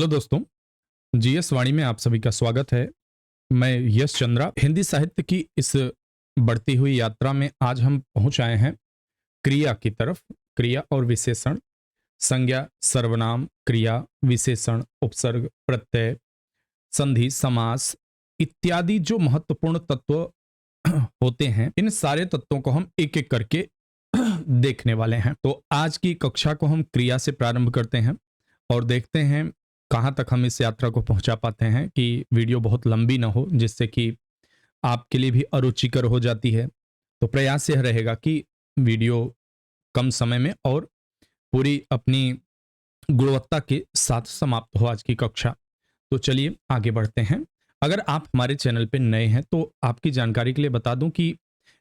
Hello दोस्तों, GS वाणी में आप सभी का स्वागत है। मैं यश चंद्रा। हिंदी साहित्य की इस बढ़ती हुई यात्रा में आज हम पहुंच आए हैं क्रिया की तरफ। क्रिया और विशेषण, संज्ञा, सर्वनाम, क्रिया, विशेषण, उपसर्ग, प्रत्यय, संधि, समास इत्यादि जो महत्वपूर्ण तत्व होते हैं, इन सारे तत्वों को हम एक एक करके देखने वाले हैं। तो आज की कक्षा को हम क्रिया से प्रारंभ करते हैं और देखते हैं कहाँ तक हम इस यात्रा को पहुंचा पाते हैं कि वीडियो बहुत लंबी ना हो, जिससे कि आपके लिए भी अरुचिकर हो जाती है। तो प्रयास यह रहेगा कि वीडियो कम समय में और पूरी अपनी गुणवत्ता के साथ समाप्त हो आज की कक्षा। तो चलिए आगे बढ़ते हैं। अगर आप हमारे चैनल पे नए हैं तो आपकी जानकारी के लिए बता दूं कि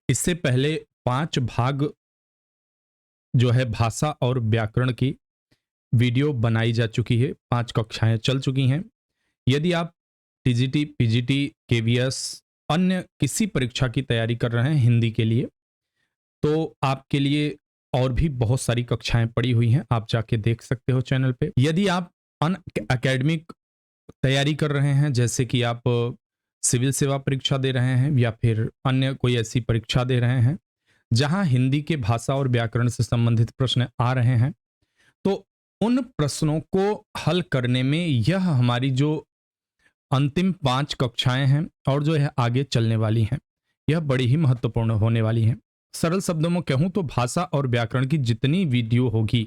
इससे पहले 5 भाग जो है भाषा और व्याकरण की वीडियो बनाई जा चुकी है। 5 कक्षाएं चल चुकी हैं। यदि आप टीजीटी, पीजीटी, केवीएस, अन्य किसी परीक्षा की तैयारी कर रहे हैं हिंदी के लिए, तो आपके लिए और भी बहुत सारी कक्षाएं पड़ी हुई हैं, आप जाके देख सकते हो चैनल पे। यदि आप अन एकेडमिक तैयारी कर रहे हैं, जैसे कि आप सिविल सेवा परीक्षा दे रहे हैं या फिर अन्य कोई ऐसी परीक्षा दे रहे हैं जहां हिंदी के भाषा और व्याकरण से संबंधित प्रश्न आ रहे हैं, तो उन प्रश्नों को हल करने में यह हमारी जो अंतिम 5 कक्षाएं हैं और जो यह आगे चलने वाली हैं, यह बड़ी ही महत्वपूर्ण होने वाली हैं। सरल शब्दों में कहूं तो भाषा और व्याकरण की जितनी वीडियो होगी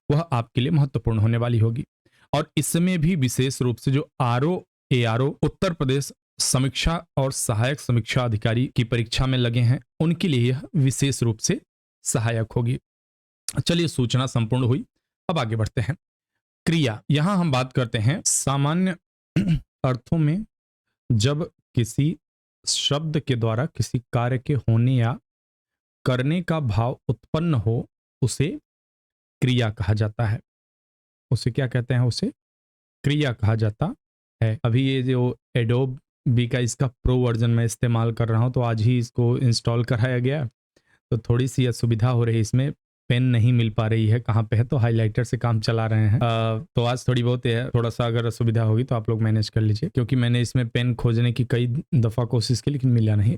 वह आपके लिए महत्वपूर्ण होने वाली होगी। और इसमें भी विशेष रूप से जो आरओ एआरओ उत्तर प्रदेश समीक्षा और सहायक समीक्षा अधिकारी की परीक्षा में लगे हैं, उनके लिए यह विशेष रूप से सहायक होगी। चलिए, सूचना संपूर्ण हुई, अब आगे बढ़ते हैं। क्रिया, यहां हम बात करते हैं सामान्य अर्थों में जब किसी शब्द के द्वारा किसी कार्य के होने या करने का भाव उत्पन्न हो, उसे क्रिया कहा जाता है। उसे क्या कहते हैं? उसे क्रिया कहा जाता है। अभी ये जो एडोब बी का इसका प्रो वर्जन मैं इस्तेमाल कर रहा हूं, तो आज ही इसको इंस्टॉल कराया गया, तो थोड़ी सी असुविधा हो रही है। इसमें पेन नहीं मिल पा रही है, कहाँ पे है, तो हाइलाइटर से काम चला रहे हैं। तो आज थोड़ी बहुत है, थोड़ा सा अगर असुविधा होगी तो आप लोग मैनेज कर लीजिए, क्योंकि मैंने इसमें पेन खोजने की कई दफा कोशिश की लेकिन मिला नहीं।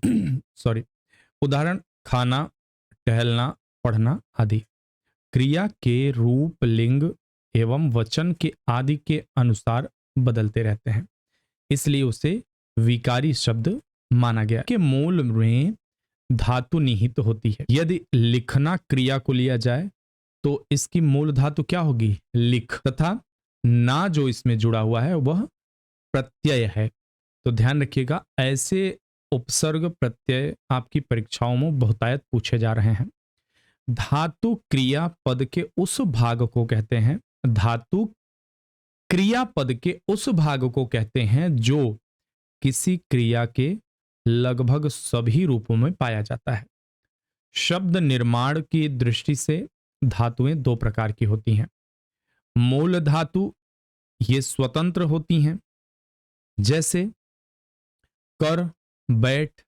सॉरी। उदाहरण: खाना, टहलना, पढ़ना आदि क्रिया के रूप, लिंग एवं वचन के आदि के अनुसार बदलते रहते हैं, इसलिए उसे विकारी शब्द माना गया। के मूल में धातु निहित होती है। यदि लिखना क्रिया को लिया जाए तो इसकी मूल धातु क्या होगी? लिख, तथा ना जो इसमें जुड़ा हुआ है वह प्रत्यय है। तो ध्यान रखिएगा, ऐसे उपसर्ग प्रत्यय आपकी परीक्षाओं में बहुतायत पूछे जा रहे हैं। धातु क्रिया पद के उस भाग को कहते हैं, धातु क्रिया पद के उस भाग को कहते हैं जो किसी क्रिया के लगभग सभी रूपों में पाया जाता है। शब्द निर्माण की दृष्टि से धातुएं 2 प्रकार की होती हैं। मूल धातु, ये स्वतंत्र होती हैं, जैसे कर, बैठ,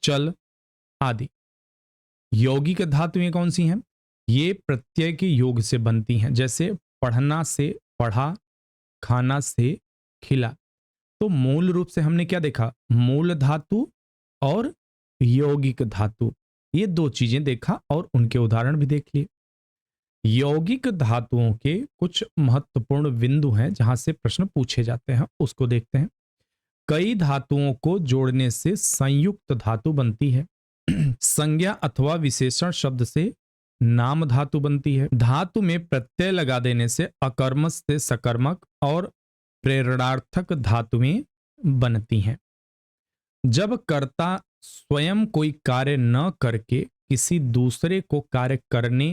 चल आदि। यौगिक धातुएं कौन सी हैं? ये प्रत्यय के योग से बनती हैं, जैसे पढ़ना से पढ़ा, खाना से खिला। तो मूल रूप से हमने क्या देखा? मूल धातु और यौगिक धातु, ये 2 चीजें देखा और उनके उदाहरण भी देख लिए। यौगिक धातुओं के कुछ महत्वपूर्ण बिंदु हैं जहां से प्रश्न पूछे जाते हैं, उसको देखते हैं। कई धातुओं को जोड़ने से संयुक्त धातु बनती है। संज्ञा अथवा विशेषण शब्द से नाम धातु बनती है। धातु में प्रत्यय लगा देने से अकर्मक से सकर्मक और प्रेरणार्थक धातुएं बनती हैं। जब कर्ता स्वयं कोई कार्य न करके किसी दूसरे को कार्य करने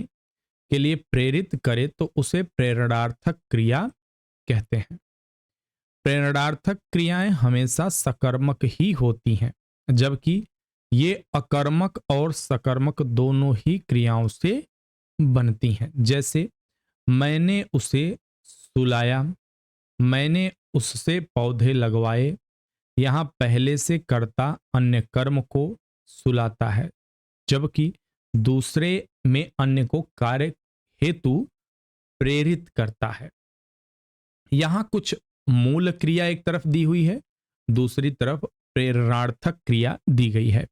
के लिए प्रेरित करे तो उसे प्रेरणार्थक क्रिया कहते हैं। प्रेरणार्थक क्रियाएं हमेशा सकर्मक ही होती हैं, जबकि ये अकर्मक और सकर्मक दोनों ही क्रियाओं से बनती हैं। जैसे मैंने उसे सुलाया, मैंने उससे पौधे लगवाए। यहां पहले से कर्ता अन्य कर्म को सुलाता है, जबकि दूसरे में अन्य को कार्य हेतु प्रेरित करता है। यहां कुछ मूल क्रिया एक तरफ दी हुई है, दूसरी तरफ प्रेरणार्थक क्रिया दी गई है।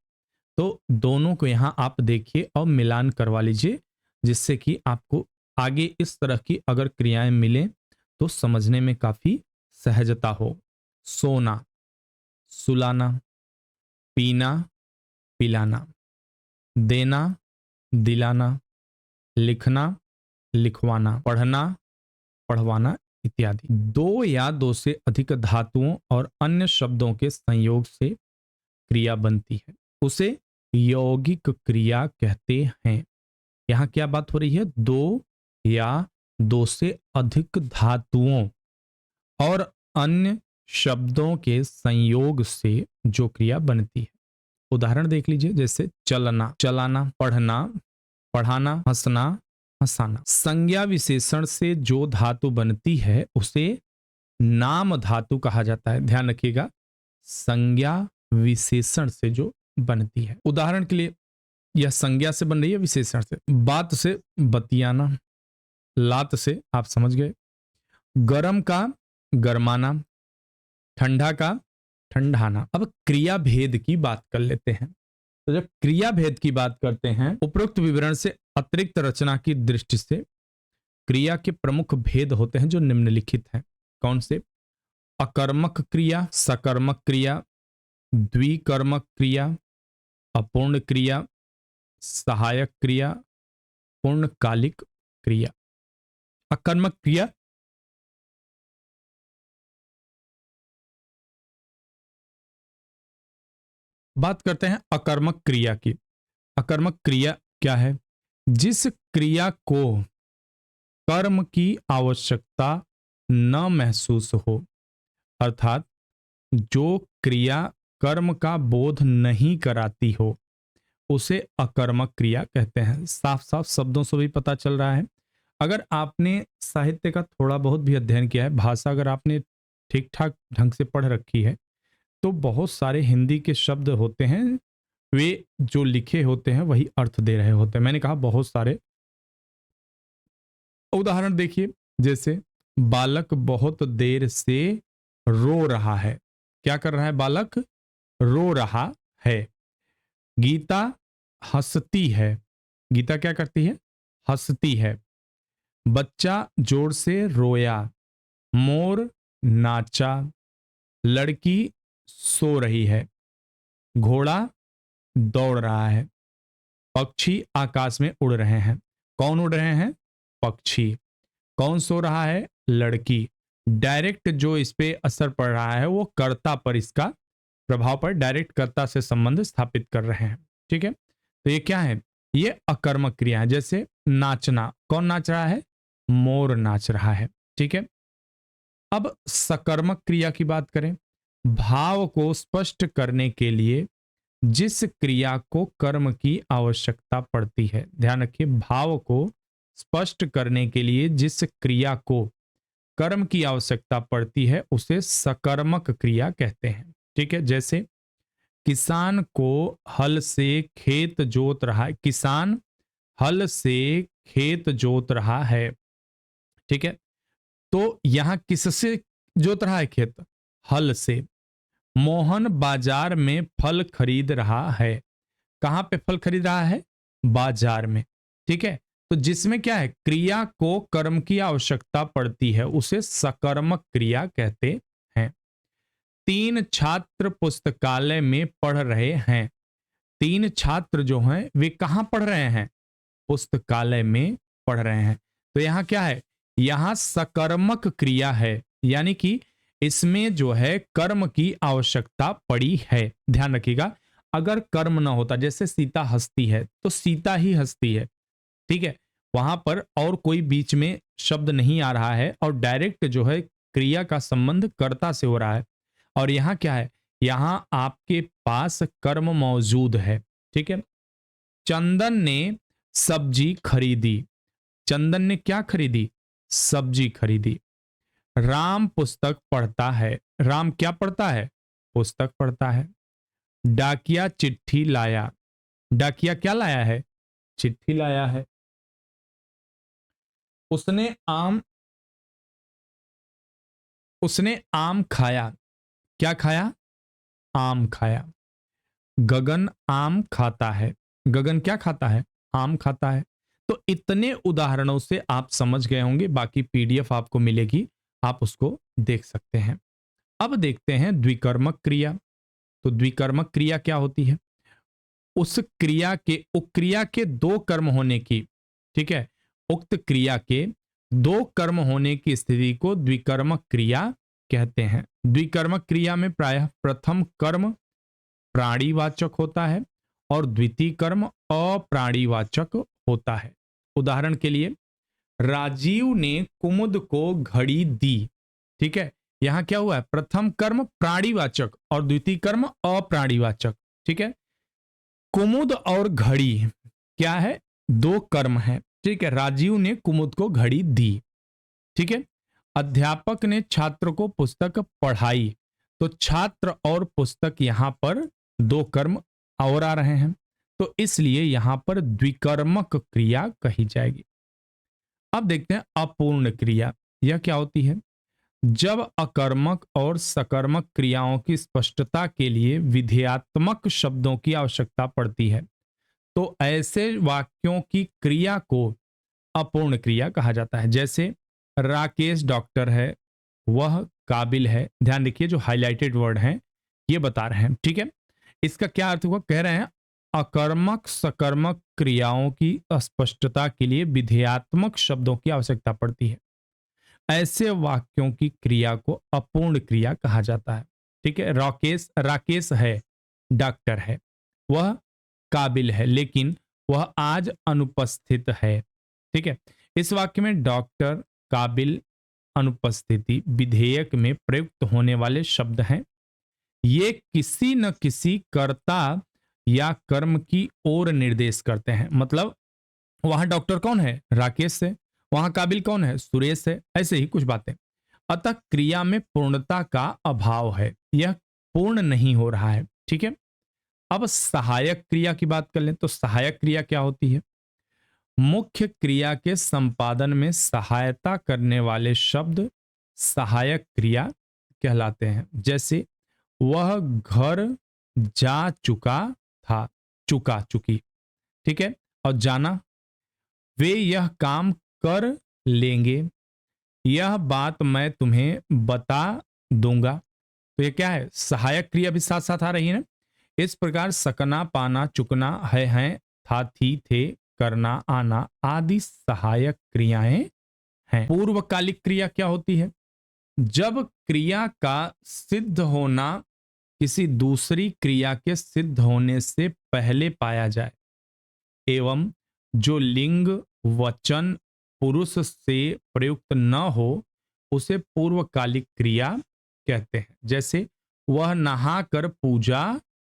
तो दोनों को यहां आप देखिए और मिलान करवा लीजिए, जिससे कि आपको आगे इस तरह की अगर क्रियाएं मिलें तो समझने में काफी सहजता हो। सोना, सुलाना, पीना, पिलाना, देना, दिलाना, लिखना, लिखवाना, पढ़ना, पढ़वाना इत्यादि। दो या दो से अधिक धातुओं और अन्य शब्दों के संयोग से क्रिया बनती है, उसे यौगिक क्रिया कहते हैं। यहाँ क्या बात हो रही है? दो या दो से अधिक धातुओं और अन्य शब्दों के संयोग से जो क्रिया बनती है। उदाहरण देख लीजिए, जैसे चलना, चलाना, पढ़ना, पढ़ाना, हंसना, हंसाना। संज्ञा विशेषण से जो धातु बनती है उसे नाम धातु कहा जाता है। ध्यान रखिएगा, संज्ञा विशेषण से जो बनती है। उदाहरण के लिए, यह संज्ञा से बन रही है, विशेषण से। बात से बतियाना, लात से आप समझ गए, गरम का गरमाना, ठंडा का ठंडाना। अब क्रिया भेद की बात कर लेते हैं। तो जब क्रिया भेद की बात करते हैं, उपरोक्त विवरण से अतिरिक्त रचना की दृष्टि से क्रिया के प्रमुख भेद होते हैं जो निम्नलिखित हैं। कौन से? अकर्मक क्रिया, सकर्मक क्रिया, द्विकर्मक क्रिया, अपूर्ण क्रिया, सहायक क्रिया, पूर्णकालिक क्रिया। अकर्मक क्रिया, बात करते हैं अकर्मक क्रिया की। अकर्मक क्रिया क्या है? जिस क्रिया को कर्म की आवश्यकता न महसूस हो, अर्थात जो क्रिया कर्म का बोध नहीं कराती हो, उसे अकर्मक क्रिया कहते हैं। साफ साफ शब्दों से भी पता चल रहा है। अगर आपने साहित्य का थोड़ा बहुत भी अध्ययन किया है, भाषा अगर आपने ठीक ठाक ढंग से पढ़ रखी है, तो बहुत सारे हिंदी के शब्द होते हैं, वे जो लिखे होते हैं वही अर्थ दे रहे होते हैं। मैंने कहा बहुत सारे। उदाहरण देखिए, जैसे बालक बहुत देर से रो रहा है। क्या कर रहा है? बालक रो रहा है। गीता हंसती है। गीता क्या करती है? हंसती है। बच्चा जोर से रोया। मोर नाचा। लड़की सो रही है। घोड़ा दौड़ रहा है। पक्षी आकाश में उड़ रहे हैं। कौन उड़ रहे हैं? पक्षी। कौन सो रहा है? लड़की। डायरेक्ट जो इस पे असर पड़ रहा है वो कर्ता पर, इसका प्रभाव पर डायरेक्ट कर्ता से संबंध स्थापित कर रहे हैं। ठीक है, तो ये क्या है? ये अकर्मक क्रिया है। जैसे नाचना, कौन नाच रहा है? मोर नाच रहा है। ठीक है, अब सकर्मक क्रिया की बात करें। भाव को स्पष्ट करने के लिए जिस क्रिया को कर्म की आवश्यकता पड़ती है, ध्यान रखिए, भाव को स्पष्ट करने के लिए जिस क्रिया को कर्म की आवश्यकता पड़ती है उसे सकर्मक क्रिया कहते हैं। ठीक है, जैसे किसान को हल से खेत जोत रहा है। किसान हल से खेत जोत रहा है। ठीक है, तो यहां किससे जोत रहा है खेत? हल से। मोहन बाजार में फल खरीद रहा है। कहां पे फल खरीद रहा है? बाजार में। ठीक है, तो जिसमें क्या है, क्रिया को कर्म की आवश्यकता पड़ती है उसे सकर्मक क्रिया कहते हैं। तीन छात्र पुस्तकालय में पढ़ रहे हैं। तीन छात्र जो हैं वे कहां पढ़ रहे हैं? पुस्तकालय में पढ़ रहे हैं। तो यहां क्या है? यहां सकर्मक क्रिया है, यानी कि इसमें जो है कर्म की आवश्यकता पड़ी है। ध्यान रखिएगा, अगर कर्म ना होता, जैसे सीता हंसती है तो सीता ही हंसती है। ठीक है, वहां पर और कोई बीच में शब्द नहीं आ रहा है और डायरेक्ट जो है क्रिया का संबंध कर्ता से हो रहा है। और यहां क्या है? यहां आपके पास कर्म मौजूद है। ठीक है, चंदन ने सब्जी खरीदी। चंदन ने क्या खरीदी? सब्जी खरीदी। राम पुस्तक पढ़ता है। राम क्या पढ़ता है? पुस्तक पढ़ता है। डाकिया चिट्ठी लाया। डाकिया क्या लाया है? चिट्ठी लाया है। उसने आम उसने आम खाया। क्या खाया? आम खाया। गगन आम खाता है। गगन क्या खाता है? आम खाता है। तो इतने उदाहरणों से आप समझ गए होंगे, बाकी पीडीएफ आपको मिलेगी, आप उसको देख सकते हैं। अब देखते हैं द्विकर्मक क्रिया। तो द्विकर्मक क्रिया क्या होती है? उस क्रिया के, उक्रिया के दो कर्म होने की, ठीक है, उक्त क्रिया के दो कर्म होने की स्थिति को द्विकर्मक क्रिया कहते हैं। द्विकर्मक क्रिया में प्रायः प्रथम कर्म प्राणीवाचक होता है और द्वितीय कर्म अप्राणीवाचक होता है। उदाहरण के लिए, राजीव ने कुमुद को घड़ी दी। ठीक है, यहां क्या हुआ है? प्रथम कर्म प्राणीवाचक और द्वितीय कर्म अप्राणीवाचक। ठीक है, कुमुद और घड़ी क्या है? दो कर्म है। ठीक है, राजीव ने कुमुद को घड़ी दी। ठीक है, अध्यापक ने छात्र को पुस्तक पढ़ाई। तो छात्र और पुस्तक यहां पर दो कर्म और आ रहे हैं, तो इसलिए यहां पर द्विकर्मक क्रिया कही जाएगी। अब देखते हैं अपूर्ण क्रिया। यह क्या होती है? जब अकर्मक और सकर्मक क्रियाओं की स्पष्टता के लिए विधेयात्मक शब्दों की आवश्यकता पड़ती है, तो ऐसे वाक्यों की क्रिया को अपूर्ण क्रिया कहा जाता है। जैसे राकेश डॉक्टर है, वह काबिल है। ध्यान रखिए, जो हाइलाइटेड वर्ड हैं ये बता रहे हैं। ठीक है, इसका क्या अर्थ हुआ? कह रहे हैं अकर्मक सकर्मक क्रियाओं की अस्पष्टता के लिए विधेयात्मक शब्दों की आवश्यकता पड़ती है। ऐसे वाक्यों की क्रिया को अपूर्ण क्रिया कहा जाता है। ठीक है, राकेश राकेश है, डॉक्टर है, वह काबिल है, लेकिन वह आज अनुपस्थित है। ठीक है, इस वाक्य में डॉक्टर, काबिल, अनुपस्थिति विधेयक में प्रयुक्त होने वाले शब्द हैं। ये किसी न किसी कर्ता या कर्म की ओर निर्देश करते हैं। मतलब वहां डॉक्टर कौन है? राकेश से। वहां काबिल कौन है? सुरेश है। ऐसे ही कुछ बातें। अतः क्रिया में पूर्णता का अभाव है, यह पूर्ण नहीं हो रहा है। ठीक है, अब सहायक क्रिया की बात कर लें तो सहायक क्रिया क्या होती है? मुख्य क्रिया के संपादन में सहायता करने वाले शब्द सहायक क्रिया कहलाते हैं। जैसे वह घर जा चुका था, चुका चुकी। ठीक है, और जाना, वे यह काम कर लेंगे, यह बात मैं तुम्हें बता दूंगा। तो ये क्या है? सहायक क्रिया भी साथ साथ आ रही है ना। इस प्रकार सकना, पाना, चुकना, है, हैं, था, थी, थे, करना, आना आदि सहायक क्रियाएं हैं। पूर्वकालिक क्रिया क्या होती है? जब क्रिया का सिद्ध होना किसी दूसरी क्रिया के सिद्ध होने से पहले पाया जाए एवं जो लिंग वचन पुरुष से प्रयुक्त न हो, उसे पूर्वकालिक क्रिया कहते हैं। जैसे वह नहाकर पूजा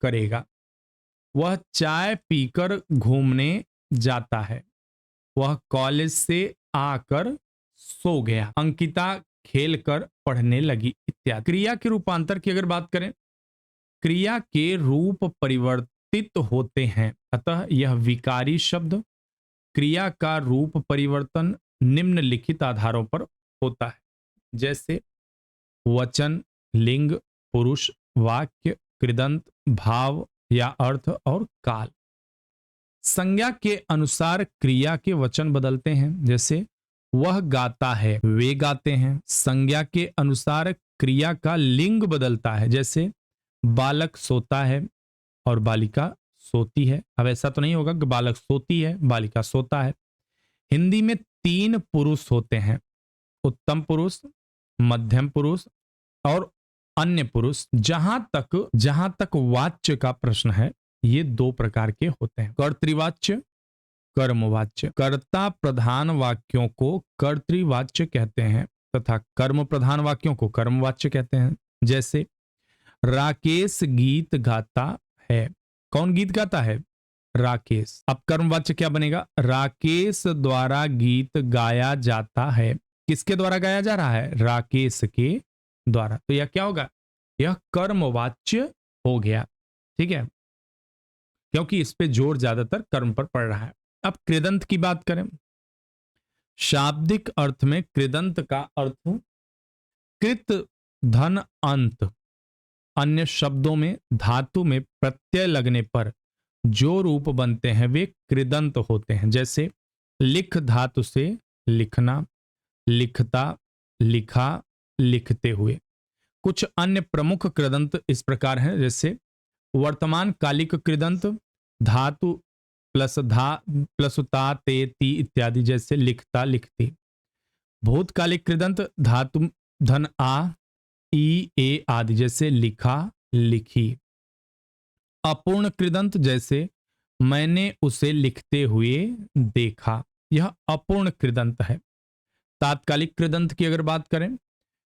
करेगा, वह चाय पीकर घूमने जाता है, वह कॉलेज से आकर सो गया, अंकिता खेलकर पढ़ने लगी, इत्यादि। क्रिया के रूपांतर की अगर बात करें, क्रिया के रूप परिवर्तित होते हैं, अतः यह विकारी शब्द। क्रिया का रूप परिवर्तन निम्नलिखित आधारों पर होता है। जैसे वचन, लिंग, पुरुष, वाक्य, कृदंत, भाव या अर्थ और काल। संज्ञा के अनुसार क्रिया के वचन बदलते हैं। जैसे वह गाता है, वे गाते हैं। संज्ञा के अनुसार क्रिया का लिंग बदलता है। जैसे बालक सोता है और बालिका सोती है। अब ऐसा तो नहीं होगा कि बालक सोती है, बालिका सोता है। हिंदी में तीन पुरुष होते हैं, उत्तम पुरुष, मध्यम पुरुष और अन्य पुरुष। जहां तक वाच्य का प्रश्न है, ये दो प्रकार के होते हैं, कर्तृवाच्य, कर्मवाच्य। कर्ता प्रधान वाक्यों को कर्तृवाच्य कहते हैं तथा कर्म प्रधान वाक्यों को कर्मवाच्य कहते हैं। जैसे राकेश गीत गाता है। कौन गीत गाता है? राकेश। अब कर्मवाच्य क्या बनेगा? राकेश द्वारा गीत गाया जाता है। किसके द्वारा गाया जा रहा है? राकेश के द्वारा। तो यह क्या होगा? यह कर्मवाच्य हो गया। ठीक है, क्योंकि इस पे जोर ज्यादातर कर्म पर पड़ रहा है। अब कृदंत की बात करें, शाब्दिक अर्थ में कृदंत का अर्थ कृत धन अंत, अन्य शब्दों में धातु में प्रत्यय लगने पर जो रूप बनते हैं वे कृदंत होते हैं। जैसे लिख धातु से लिखना, लिखता, लिखा, लिखते हुए। कुछ अन्य प्रमुख कृदंत इस प्रकार हैं, जैसे वर्तमान कालिक कृदंत धातु प्लस धा प्लस ता ते ती इत्यादि, जैसे लिखता, लिखती। भूतकालिक कृदंत धातु धन आ ई ए आदि, जैसे लिखा, लिखी। अपूर्ण कृदंत जैसे मैंने उसे लिखते हुए देखा, यह अपूर्ण कृदंत है। तात्कालिक कृदंत की अगर बात करें,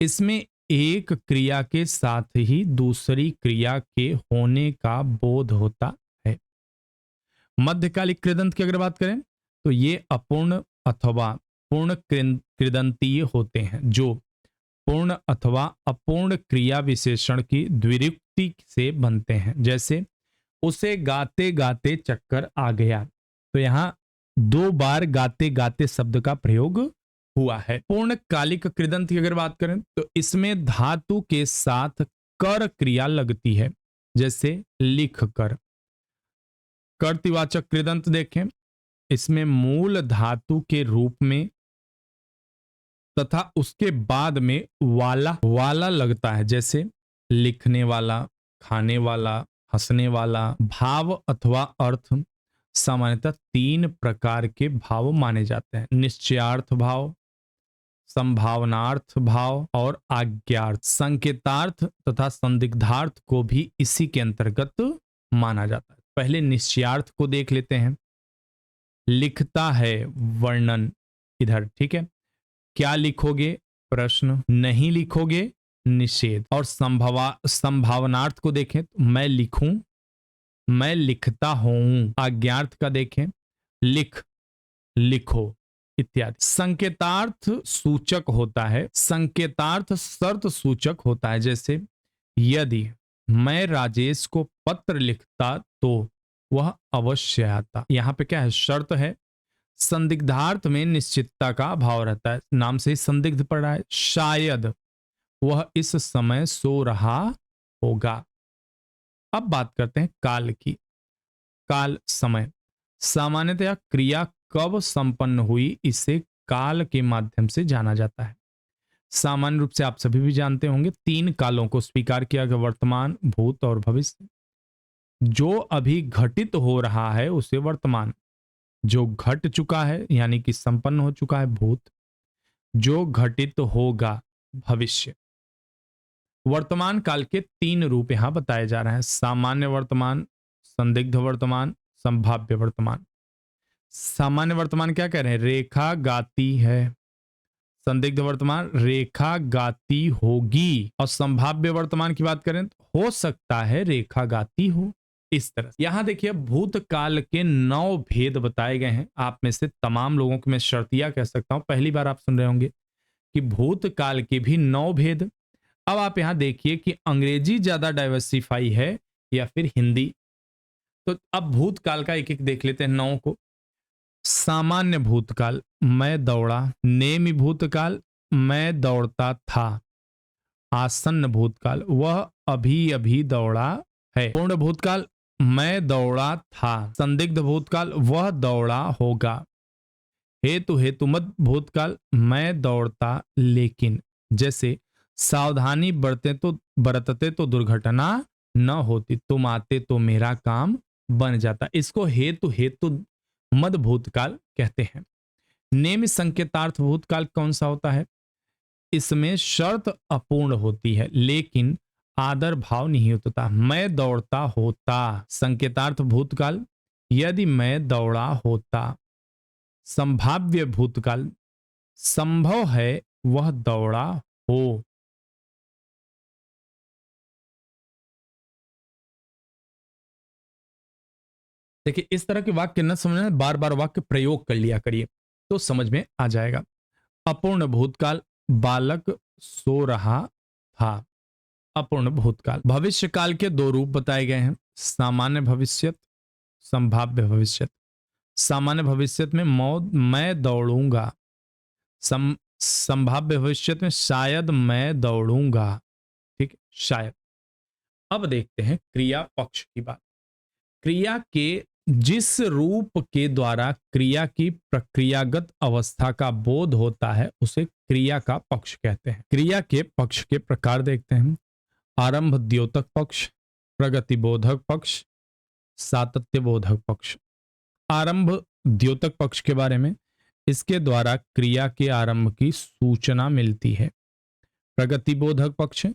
इसमें एक क्रिया के साथ ही दूसरी क्रिया के होने का बोध होता है। मध्यकालिक कृदंत की अगर बात करें तो ये अपूर्ण अथवा पूर्ण कृदंतीय होते हैं, जो पूर्ण अथवा अपूर्ण क्रिया विशेषण की द्विरुक्ति से बनते हैं। जैसे उसे गाते गाते चक्कर आ गया, तो यहां दो बार गाते गाते शब्द का प्रयोग हुआ है। पूर्ण कालिक कृदंत की अगर बात करें तो इसमें धातु के साथ कर क्रिया लगती है, जैसे लिख कर। कर्तृवाचक कृदंत देखें, इसमें मूल धातु के रूप में तथा उसके बाद में वाला वाला लगता है, जैसे लिखने वाला, खाने वाला, हंसने वाला। भाव अथवा अर्थ सामान्यतः तीन प्रकार के भाव माने जाते हैं: निश्चयार्थ भाव, संभावनार्थ भाव और आज्ञार्थ। संकेतार्थ तथा संदिग्धार्थ को भी इसी के अंतर्गत माना जाता है। पहले निश्चयार्थ को देख लेते हैं। लिखता है वर्णन, इधर ठीक है। क्या लिखोगे प्रश्न, नहीं लिखोगे निषेध। और संभावनार्थ को देखें तो मैं लिखूं, मैं लिखता हूं। आज्ञार्थ का देखें, लिख, लिखो इत्यादि। संकेतार्थ सूचक होता है, संकेतार्थ शर्त सूचक होता है। जैसे यदि मैं राजेश को पत्र लिखता तो वह अवश्य आता। यहां पे क्या है, शर्त है। संदिग्धार्थ में निश्चितता का भाव रहता है, नाम से ही संदिग्ध पड़ रहा है। शायद वह इस समय सो रहा होगा। अब बात करते हैं काल की। काल समय, सामान्यतया क्रिया कब संपन्न हुई इसे काल के माध्यम से जाना जाता है। सामान्य रूप से आप सभी भी जानते होंगे, तीन कालों को स्वीकार किया गया: वर्तमान, भूत और भविष्य। जो अभी घटित हो रहा है उसे वर्तमान, जो घट चुका है यानी कि संपन्न हो चुका है भूत, जो घटित होगा भविष्य। वर्तमान काल के तीन रूप यहां बताए जा रहे हैं: सामान्य वर्तमान, संदिग्ध वर्तमान, संभाव्य वर्तमान। सामान्य वर्तमान क्या कह रहे हैं, रेखा गाती है। संदिग्ध वर्तमान, रेखा गाती होगी। और संभाव्य वर्तमान की बात करें तो हो सकता है रेखा गाती हो। इस तरह यहां देखिए भूतकाल के 9 भेद बताए गए हैं। आप में से तमाम लोगों को मैं शर्तिया कह सकता हूं, पहली बार आप सुन रहे होंगे कि भूतकाल के भी 9 भेद। अब आप यहां देखिए कि अंग्रेजी ज्यादा डाइवर्सिफाई है या फिर हिंदी। तो अब भूतकाल का एक एक देख लेते हैं 9 को। सामान्य भूतकाल, मैं दौड़ा। नेमि भूतकाल, मैं दौड़ता था। आसन्न भूतकाल, वह अभी अभी दौड़ा है। पूर्ण भूतकाल, मैं दौड़ा था। संदिग्ध भूतकाल, वह दौड़ा होगा। हेतुमत भूतकाल, मैं दौड़ता लेकिन। जैसे सावधानी बरतते तो दुर्घटना न होती, तुम आते तो मेरा काम बन जाता। इसको हेतु मद भूतकाल कहते हैं। नेम संकेतार्थ भूतकाल कौन सा होता है, इसमें शर्त अपूर्ण होती है लेकिन आदर भाव नहीं होता। मैं दौड़ता होता। संकेतार्थ भूतकाल, यदि मैं दौड़ा होता। संभाव्य भूतकाल, संभव है वह दौड़ा हो। देखिए इस तरह के वाक्य न समझना, बार बार वाक्य प्रयोग कर लिया करिए तो समझ में आ जाएगा। अपूर्ण भूतकाल, बालक सो रहा था। अपूर्ण भूतकाल। भविष्य काल के 2 रूप बताए गए हैं: सामान्य भविष्यत, संभाव्य भविष्यत। सामान्य भविष्यत में मैं दौड़ूंगा। संभाव्य भविष्य में शायद मैं दौड़ूंगा। ठीक है, शायद। अब देखते हैं क्रिया पक्ष की बात। क्रिया के जिस रूप के द्वारा क्रिया की प्रक्रियागत अवस्था का बोध होता है उसे क्रिया का पक्ष कहते हैं। क्रिया के पक्ष के प्रकार देखते हैं। आरंभ द्योतक पक्ष, प्रगति बोधक पक्ष, सातत्य बोधक पक्ष। आरंभ द्योतक पक्ष के बारे में, इसके द्वारा क्रिया के आरंभ की सूचना मिलती है। प्रगति बोधक पक्ष,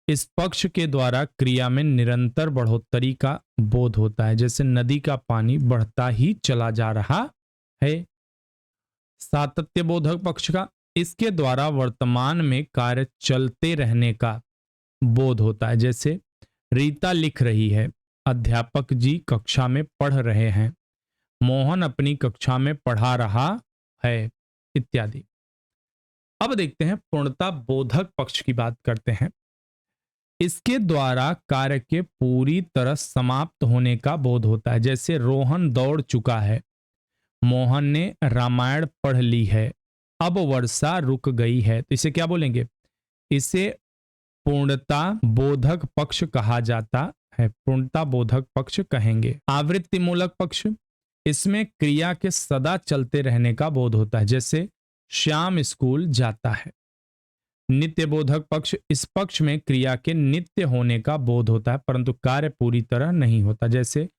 इस पक्ष के द्वारा क्रिया में निरंतर बढ़ोतरी का बोध होता है, जैसे नदी का पानी बढ़ता ही चला जा रहा है। सातत्य बोधक पक्ष का, इसके द्वारा वर्तमान में कार्य चलते रहने का बोध होता है, जैसे रीता लिख रही है, अध्यापक जी कक्षा में पढ़ रहे हैं, मोहन अपनी कक्षा में पढ़ा रहा है, इत्यादि। अब देखते हैं पूर्णता बोधक पक्ष की बात करते हैं। इसके द्वारा कार्य के पूरी तरह समाप्त होने का बोध होता है, जैसे रोहन दौड़ चुका है, मोहन ने रामायण पढ़ ली है, अब वर्षा रुक गई है। तो इसे क्या बोलेंगे? इसे पूर्णता बोधक पक्ष कहा जाता है, पूर्णता बोधक पक्ष कहेंगे। आवृत्ति मूलक पक्ष, इसमें क्रिया के सदा चलते रहने का बोध होता है, जैसे श्याम स्कूल जाता है। नित्य बोधक पक्ष, इस पक्ष में क्रिया के नित्य होने का बोध होता है परंतु कार्य पूरी तरह नहीं होता, जैसे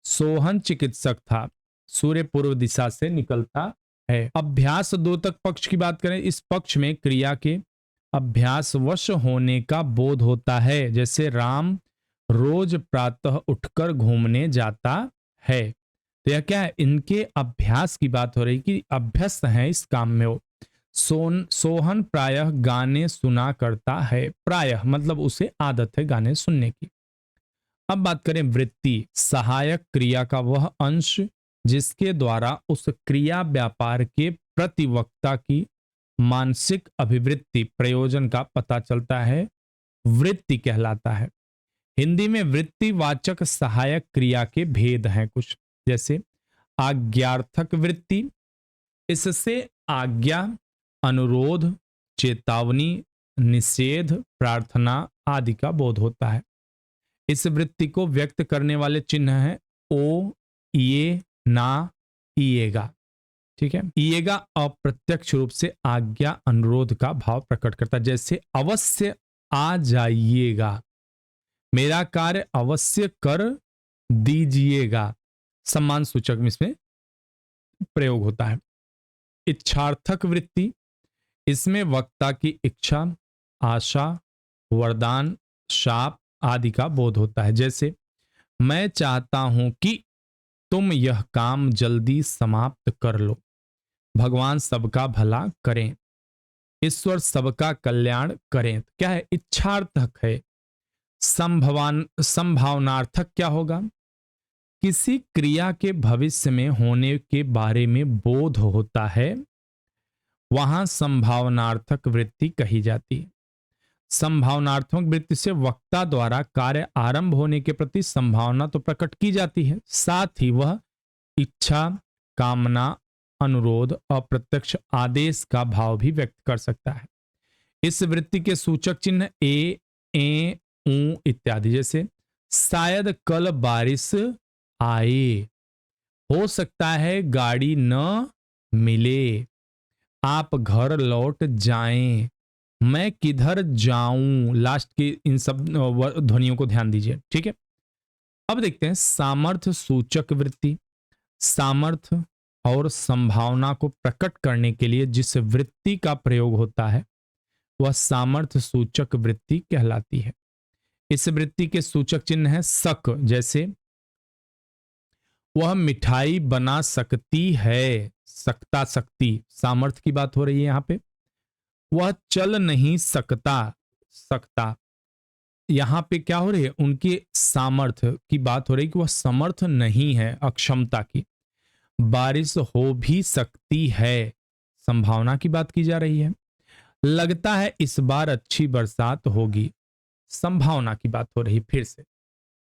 सोहन चिकित्सक था, सूर्य पूर्व दिशा से निकलता है। अभ्यास द्योतक पक्ष की बात करें, इस पक्ष में क्रिया के अभ्यासवश होने का बोध होता है, जैसे राम रोज प्रातः उठकर घूमने जाता है। तो यह क्या है? इनके अभ्यास की बात हो रही कि अभ्यस्त है इस काम में वो। सोहन प्रायः गाने सुना करता है, प्रायः मतलब उसे आदत है गाने सुनने की। अब बात करें वृत्ति, सहायक क्रिया का वह अंश जिसके द्वारा उस क्रिया व्यापार के प्रतिवक्ता की मानसिक अभिवृत्ति प्रयोजन का पता चलता है, वृत्ति कहलाता है। हिंदी में वृत्तिवाचक सहायक क्रिया के भेद हैं कुछ, जैसे आज्ञार्थक वृत्ति, इससे आज्ञा, अनुरोध, चेतावनी, निषेध, प्रार्थना आदि का बोध होता है। इस वृत्ति को व्यक्त करने वाले चिन्ह हैं ओ, ये, ना, इएगा। ठीक है, इएगा अप्रत्यक्ष रूप से आज्ञा अनुरोध का भाव प्रकट करता है, जैसे अवश्य आ जाइएगा, मेरा कार्य अवश्य कर दीजिएगा, सम्मान सूचक में इसमें प्रयोग होता है। इच्छार्थक वृत्ति, इसमें वक्ता की इच्छा, आशा, वरदान, शाप आदि का बोध होता है, जैसे मैं चाहता हूं कि तुम यह काम जल्दी समाप्त कर लो, भगवान सबका भला करें, ईश्वर सबका कल्याण करें। क्या है? इच्छार्थक है। संभावनार्थक क्या होगा? किसी क्रिया के भविष्य में होने के बारे में बोध होता है, वहां संभावनार्थक वृत्ति कही जाती है। संभावनात्मक वृत्ति से वक्ता द्वारा कार्य आरंभ होने के प्रति संभावना तो प्रकट की जाती है, साथ ही वह इच्छा, कामना, अनुरोध, अप्रत्यक्ष आदेश का भाव भी व्यक्त कर सकता है। इस वृत्ति के सूचक चिन्ह ए, ऊ इत्यादि, जैसे शायद कल बारिश आए, हो सकता है गाड़ी न मिले, आप घर लौट जाएं, मैं किधर जाऊं, लास्ट के इन सब ध्वनियों को ध्यान दीजिए। ठीक है, अब देखते हैं सामर्थ्य सूचक वृत्ति। सामर्थ्य और संभावना को प्रकट करने के लिए जिस वृत्ति का प्रयोग होता है वह सामर्थ्य सूचक वृत्ति कहलाती है। इस वृत्ति के सूचक चिन्ह है सक, जैसे वह मिठाई बना सकती है, सकता, सकती, सामर्थ्य की बात हो रही है यहां पे। वह चल नहीं सकता, सकता, यहां पे क्या हो रही है? उनके सामर्थ्य की बात हो रही है कि वह समर्थ नहीं है, अक्षमता की। बारिश हो भी सकती है, संभावना की बात की जा रही है। लगता है इस बार अच्छी बरसात होगी, संभावना की बात हो रही फिर से।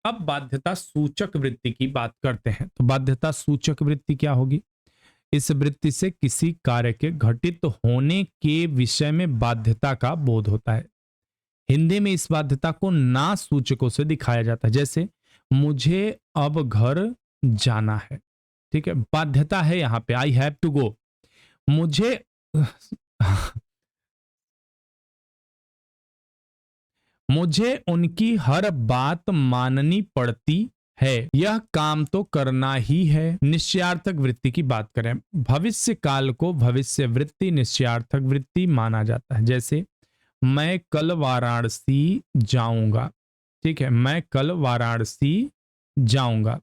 अब बाध्यता सूचक वृत्ति की बात करते हैं, तो बाध्यता सूचक वृत्ति क्या होगी? इस वृत्ति से किसी कार्य के घटित होने के विषय में बाध्यता का बोध होता है। हिंदी में इस बाध्यता को ना सूचकों से दिखाया जाता है, जैसे मुझे अब घर जाना है। ठीक है, बाध्यता है यहां पे, आई हैव टू गो। मुझे मुझे उनकी हर बात माननी पड़ती है, यह काम तो करना ही है। निश्चयार्थक वृत्ति की बात करें, भविष्य काल को भविष्य वृत्ति निश्चयार्थक वृत्ति माना जाता है। जैसे मैं कल वाराणसी जाऊंगा। ठीक है, मैं कल वाराणसी जाऊंगा।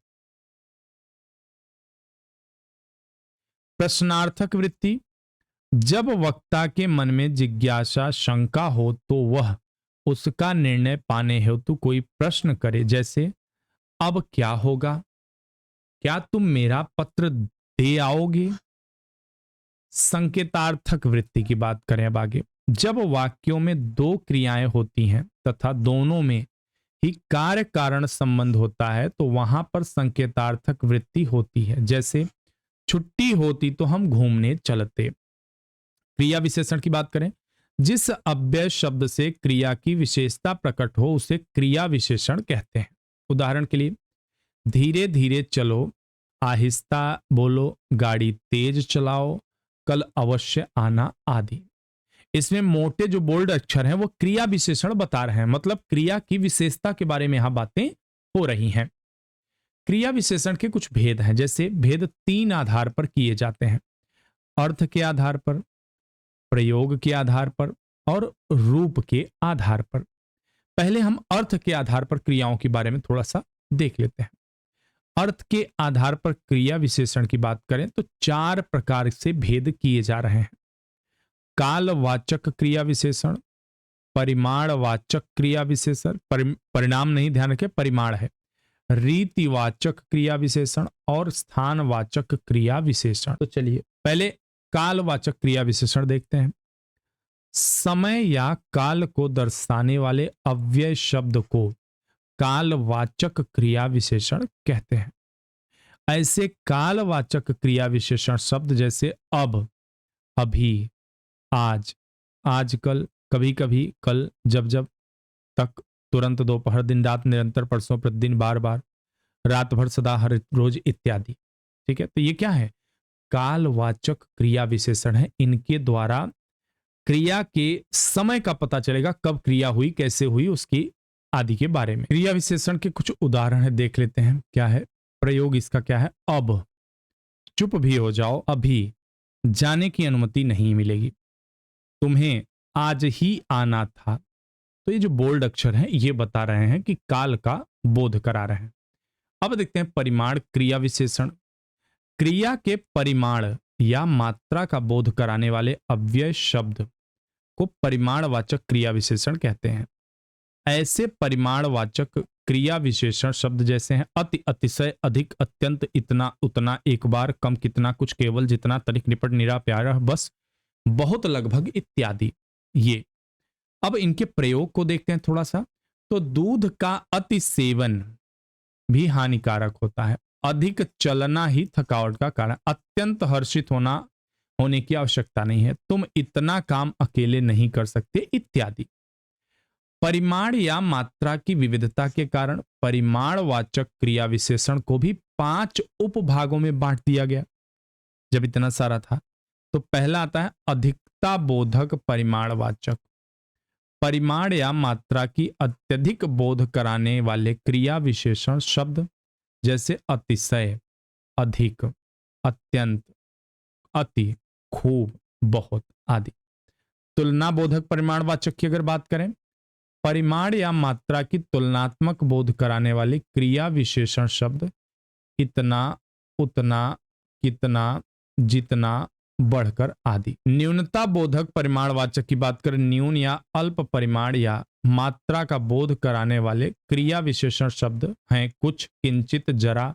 प्रश्नार्थक वृत्ति, जब वक्ता के मन में जिज्ञासा शंका हो तो वह उसका निर्णय पाने हेतु कोई प्रश्न करे, जैसे अब क्या होगा, क्या तुम मेरा पत्र दे आओगे। संकेतार्थक वृत्ति की बात करें अब आगे, जब वाक्यों में दो क्रियाएं होती हैं तथा दोनों में ही कार्य कारण संबंध होता है तो वहां पर संकेतार्थक वृत्ति होती है। जैसे छुट्टी होती तो हम घूमने चलते। क्रिया विशेषण की बात करें, जिस अव्यय शब्द से क्रिया की विशेषता प्रकट हो उसे क्रिया विशेषण कहते हैं। उदाहरण के लिए, धीरे धीरे चलो, आहिस्ता बोलो, गाड़ी तेज चलाओ, कल अवश्य आना आदि। इसमें मोटे जो बोल्ड अक्षर हैं वो क्रिया विशेषण बता रहे हैं, मतलब क्रिया की विशेषता के बारे में यहां बातें हो रही हैं। क्रिया विशेषण के कुछ भेद हैं, जैसे भेद तीन आधार पर किए जाते हैं, अर्थ के आधार पर, प्रयोग के आधार पर और रूप के आधार पर। पहले हम अर्थ के आधार पर क्रियाओं के बारे में थोड़ा सा देख लेते हैं। अर्थ के आधार पर क्रिया विशेषण की बात करें तो चार प्रकार से भेद किए जा रहे हैं। कालवाचक क्रिया विशेषण, परिमाणवाचक क्रिया विशेषण, परिणाम नहीं, ध्यान रखें परिमाण है, रीतिवाचक क्रिया विशेषण और स्थानवाचक क्रिया विशेषण। तो चलिए पहले कालवाचक क्रिया विशेषण देखते हैं। समय या काल को दर्शाने वाले अव्यय शब्द को कालवाचक क्रिया विशेषण कहते हैं। ऐसे कालवाचक क्रिया विशेषण शब्द जैसे अब, अभी, आज, आजकल, कभी कभी, कल, जब जब, तक, तुरंत, दोपहर, दिन रात, निरंतर, परसों, प्रतिदिन, बार बार, रात भर, सदा, हर रोज इत्यादि। ठीक है, तो ये क्या है, कालवाचक क्रिया विशेषण है। इनके द्वारा क्रिया के समय का पता चलेगा, कब क्रिया हुई, कैसे हुई, उसकी आदि के बारे में। क्रिया विशेषण के कुछ उदाहरण है, देख लेते हैं क्या है। प्रयोग इसका क्या है, अब, चुप भी हो जाओ, अभी, जाने की अनुमति नहीं मिलेगी, तुम्हें आज ही आना था। तो ये जो बोल्ड अक्षर हैं ये बता रहे हैं कि काल का बोध करा रहे हैं। अब देखते हैं परिमाण क्रिया विशेषण। क्रिया के परिमाण या मात्रा का बोध कराने वाले अव्यय शब्द को परिमाणवाचक क्रिया विशेषण कहते हैं। ऐसे परिमाणवाचक क्रिया विशेषण शब्द जैसे हैं अति, अतिशय, अधिक, अत्यंत, इतना, उतना, एक बार, कम, कितना, कुछ, केवल, जितना, तनिक, निपट, निरा, प्यारा, बस, बहुत, लगभग इत्यादि। ये अब इनके प्रयोग को देखते हैं थोड़ा सा। तो दूध का अति सेवन भी हानिकारक होता है, अधिक चलना ही थकावट का कारण, अत्यंत हर्षित होने की आवश्यकता नहीं है, तुम इतना काम अकेले नहीं कर सकते इत्यादि। परिमाण या मात्रा की विविधता के कारण परिमाणवाचक क्रिया विशेषण को भी 5 उपभागों में बांट दिया गया। जब इतना सारा था तो पहला आता है अधिकता बोधक परिमाणवाचक, परिमाण या मात्रा की अत्यधिक बोध कराने वाले क्रिया विशेषण शब्द जैसे अतिशय, अधिक, अत्यंत, अति, खूब, बहुत आदि। तुलना बोधक परिमाणवाचक की अगर बात करें, परिमाण या मात्रा की तुलनात्मक बोध कराने वाले क्रिया विशेषण शब्द इतना, उतना, कितना, जितना, बढ़कर आदि। न्यूनता बोधक परिमाणवाचक की बात करें, न्यून या अल्प परिमाण या मात्रा का बोध कराने वाले क्रिया विशेषण शब्द हैं कुछ, किंचित, जरा,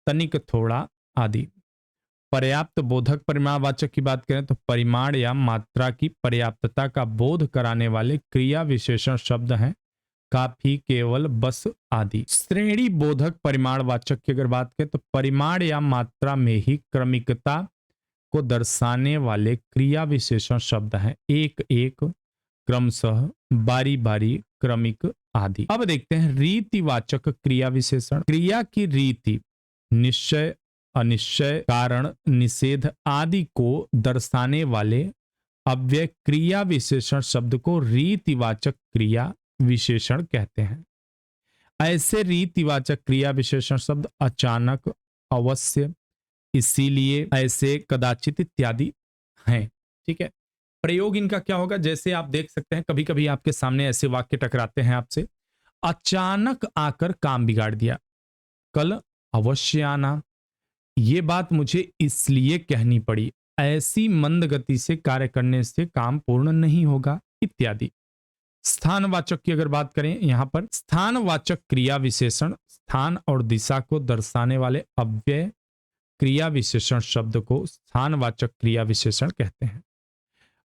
तनिक, थोड़ा आदि। पर्याप्त बोधक परिमाणवाचक की बात करें तो परिमाण या मात्रा की पर्याप्तता का बोध कराने वाले क्रिया विशेषण शब्द हैं काफी, केवल, बस आदि। श्रेणी बोधक परिमाणवाचक की अगर बात करें तो परिमाण या मात्रा में ही क्रमिकता को दर्शाने वाले क्रिया विशेषण शब्द हैं, एक एक, क्रमशः, बारी बारी, क्रमिक आदि। अब देखते हैं रीतिवाचक क्रिया विशेषण। क्रिया की रीति, निश्चय, अनिश्चय, कारण, निषेध आदि को दर्शाने वाले अव्यय क्रिया विशेषण शब्द को रीतिवाचक क्रिया विशेषण कहते हैं। ऐसे रीतिवाचक क्रिया विशेषण शब्द अचानक, अवश्य, इसीलिए, ऐसे, कदाचित इत्यादि हैं। ठीक है, प्रयोग इनका क्या होगा, जैसे आप देख सकते हैं कभी कभी आपके सामने ऐसे वाक्य टकराते हैं आपसे, अचानक आकर काम बिगाड़ दिया, कल अवश्य आना, ये बात मुझे इसलिए कहनी पड़ी, ऐसी मंद गति से कार्य करने से काम पूर्ण नहीं होगा, इत्यादि। स्थानवाचक की अगर बात करें, यहां पर स्थानवाचक क्रिया विशेषण स्थान और दिशा को दर्शाने वाले अव्यय क्रिया विशेषण शब्द को स्थानवाचक क्रिया विशेषण कहते हैं।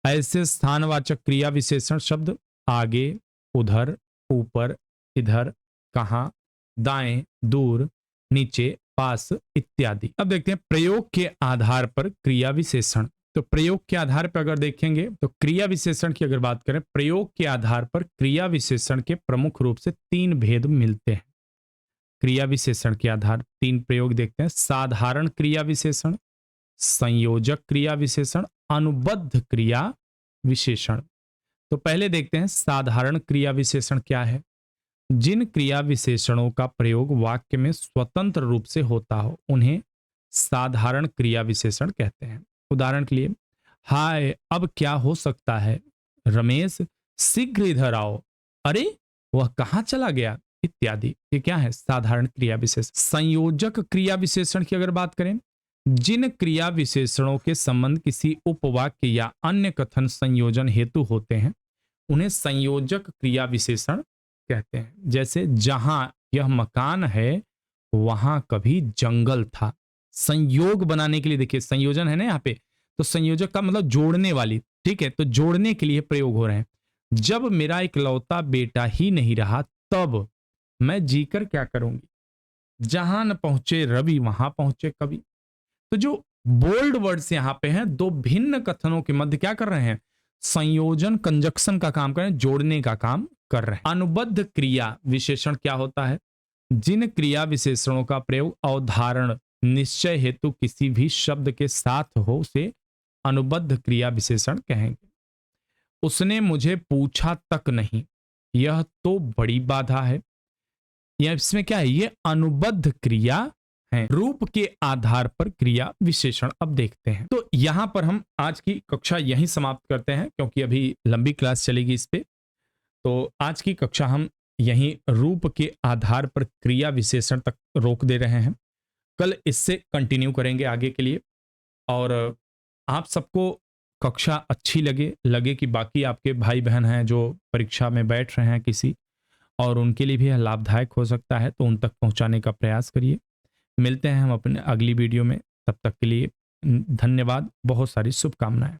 ऐसे स्थानवाचक क्रिया विशेषण शब्द आगे, उधर, ऊपर, इधर, कहां, दाएं, दूर, नीचे, पास इत्यादि। अब देखते हैं प्रयोग के आधार पर क्रिया विशेषण। तो प्रयोग के आधार पर अगर देखेंगे तो क्रिया विशेषण की अगर बात करें, प्रयोग के आधार पर क्रिया विशेषण के प्रमुख रूप से तीन भेद मिलते हैं। क्रिया विशेषण के आधार तीन प्रयोग देखते हैं, साधारण क्रिया विशेषण, संयोजक क्रिया विशेषण, अनुबद्ध क्रिया विशेषण। तो पहले देखते हैं साधारण क्रिया विशेषण क्या है। जिन क्रिया विशेषणों का प्रयोग वाक्य में स्वतंत्र रूप से होता हो उन्हें साधारण क्रिया विशेषण कहते हैं। उदाहरण के लिए, हाय अब क्या हो सकता है, रमेश शीघ्र इधर आओ, अरे वह कहाँ चला गया, इत्यादि। ये क्या है, साधारण क्रिया विशेषण। संयोजक क्रिया विशेषण की अगर बात करें, जिन क्रिया विशेषणों के संबंध किसी उपवाक्य या अन्य कथन संयोजन हेतु होते हैं उन्हें संयोजक क्रिया विशेषण कहते हैं। जैसे जहां यह मकान है वहां कभी जंगल था। संयोग बनाने के लिए, देखिए संयोजन है ना यहाँ पे, तो संयोजक का मतलब जोड़ने वाली, ठीक है, तो जोड़ने के लिए प्रयोग हो रहे हैं। जब मेरा इकलौता बेटा ही नहीं रहा तब मैं जीकर क्या करूंगी, जहां न पहुंचे रवि वहां पहुंचे कवि। तो जो बोल्ड वर्ड्स यहां पे हैं, दो भिन्न कथनों के मध्य क्या कर रहे हैं, संयोजन, कंजक्शन का काम कर रहे हैं, जोड़ने का काम कर रहे हैं। अनुबद्ध क्रिया विशेषण क्या होता है, जिन क्रिया विशेषणों का प्रयोग अवधारण, निश्चय हेतु किसी भी शब्द के साथ हो उसे अनुबद्ध क्रिया विशेषण कहेंगे। उसने मुझे पूछा तक नहीं, यह तो बड़ी बाधा है। यह इसमें क्या है, ये अनुबद्ध क्रिया है। रूप के आधार पर क्रिया विशेषण अब देखते हैं। तो यहां पर हम आज की कक्षा यहीं समाप्त करते हैं क्योंकि अभी लंबी क्लास चलेगी इस पे। तो आज की कक्षा हम यहीं रूप के आधार पर क्रिया विशेषण तक रोक दे रहे हैं। कल इससे कंटिन्यू करेंगे आगे के लिए। और आप सबको कक्षा अच्छी लगे कि बाकी आपके भाई बहन हैं जो परीक्षा में बैठ रहे हैं किसी, और उनके लिए भी यह लाभदायक हो सकता है, तो उन तक पहुंचाने का प्रयास करिए। मिलते हैं हम अपने अगली वीडियो में, तब तक के लिए धन्यवाद, बहुत सारी शुभकामनाएं।